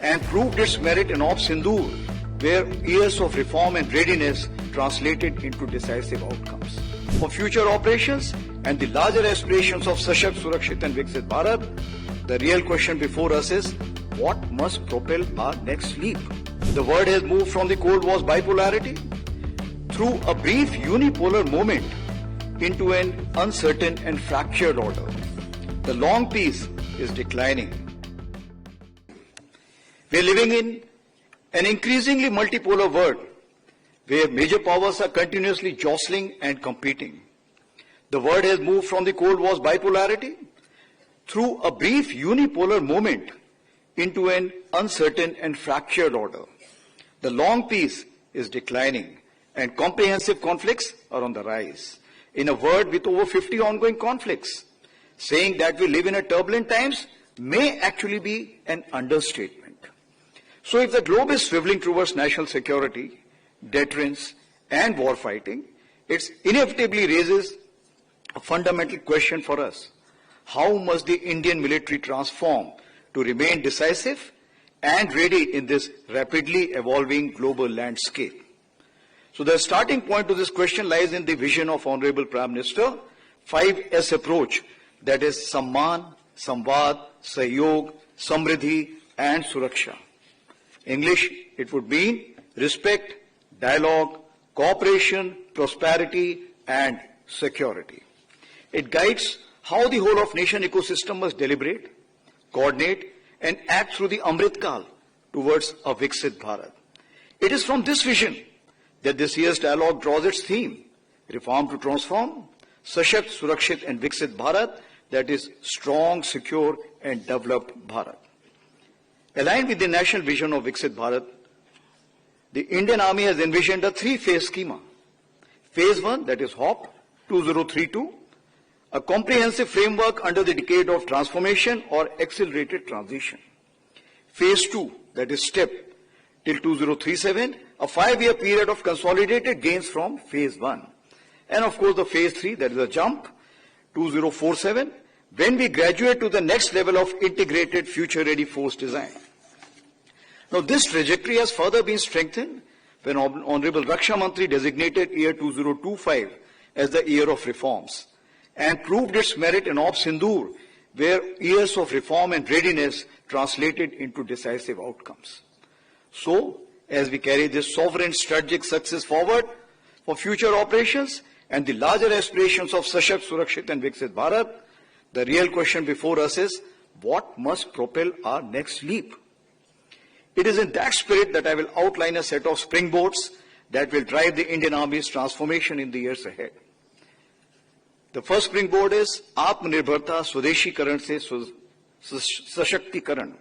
and proved its merit in Op Sindoor, where years of reform and readiness translated into decisive outcomes. For future operations and the larger aspirations of Sashakt, Surakshit and Viksit Bharat, the real question before us is, what must propel our next leap? The world has moved from the Cold War's bipolarity through a brief unipolar moment into an uncertain and fractured order. The long peace is declining. We are living in an increasingly multipolar world where major powers are continuously jostling and competing. The world has moved from the Cold War's bipolarity through a brief unipolar moment into an uncertain and fractured order. The long peace is declining and comprehensive conflicts are on the rise. In a world with over 50 ongoing conflicts, saying that we live in a turbulent times may actually be an understatement. So if the globe is swiveling towards national security, deterrence and war fighting, it inevitably raises a fundamental question for us. How must the Indian military transform to remain decisive and ready in this rapidly evolving global landscape? So the starting point to this question lies in the vision of Honorable Prime Minister, 5S approach, that is Samman, Samvad, Sahyog, Samriddhi and Suraksha. English, it would mean respect, dialogue, cooperation, prosperity and security. It guides how the whole of nation ecosystem must deliberate, coordinate and act through the Amrit Kal towards a Viksit Bharat. It is from this vision that this year's dialogue draws its theme, Reform to Transform, Sashakt, Surakshit and Viksit Bharat, that is strong, secure and developed Bharat. Aligned with the national vision of Viksit Bharat, the Indian Army has envisioned a three-phase schema. Phase 1, that is HOP 2032, a comprehensive framework under the decade of transformation or accelerated transition. Phase 2, that is STEP till 2037, a 5-year period of consolidated gains from Phase 1. And of course the Phase 3, that is a jump, 2047, when we graduate to the next level of integrated future-ready force design. Now this trajectory has further been strengthened when Honorable Raksha Mantri designated year 2025 as the year of reforms and proved its merit in Op Sindoor, where years of reform and readiness translated into decisive outcomes. So, as we carry this sovereign strategic success forward for future operations and the larger aspirations of Sashakt, Surakshit and Viksit Bharat, the real question before us is, what must propel our next leap? It is in that spirit that I will outline a set of springboards that will drive the Indian Army's transformation in the years ahead. The first springboard is Atmanirbharta Swadeshikaran se Sashktikaran,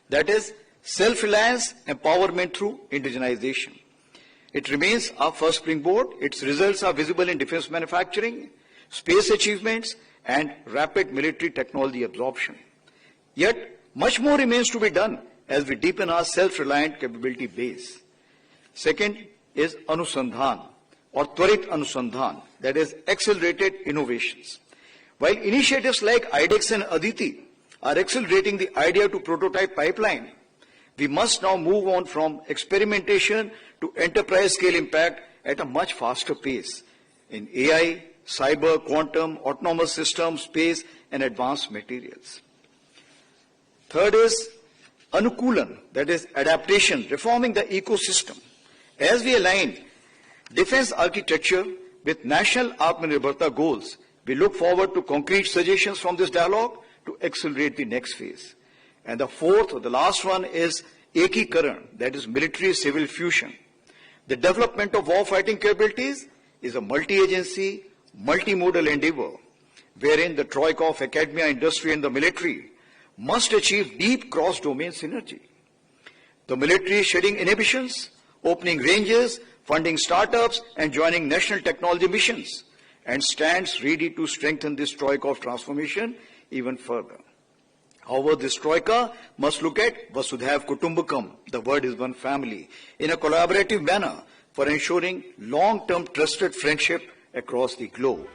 that is self-reliance, empowerment through indigenization. It remains our first springboard. Its results are visible in defense manufacturing, space achievements and rapid military technology absorption. Yet, much more remains to be done as we deepen our self-reliant capability base. Second is Anusandhan or Twarit Anusandhan, that is accelerated innovations. While initiatives like IDEX and Aditi are accelerating the idea to prototype pipeline, we must now move on from experimentation to enterprise scale impact at a much faster pace in AI, cyber, quantum, autonomous systems, space and advanced materials. Third is Anukulan, that is adaptation, reforming the ecosystem. As we align defense architecture with national Atmanirbharta goals, we look forward to concrete suggestions from this dialogue to accelerate the next phase. And the fourth, or the last one, is Ekikaran, that is military-civil fusion. The development of war-fighting capabilities is a multi-agency, multimodal endeavor, wherein the troika of academia, industry and the military must achieve deep cross-domain synergy. The military is shedding inhibitions, opening ranges, funding startups and joining national technology missions, and stands ready to strengthen this troika of transformation even further. However, this troika must look at Vasudhaiv Kutumbakam, the word is one family, in a collaborative manner for ensuring long-term trusted friendship across the globe.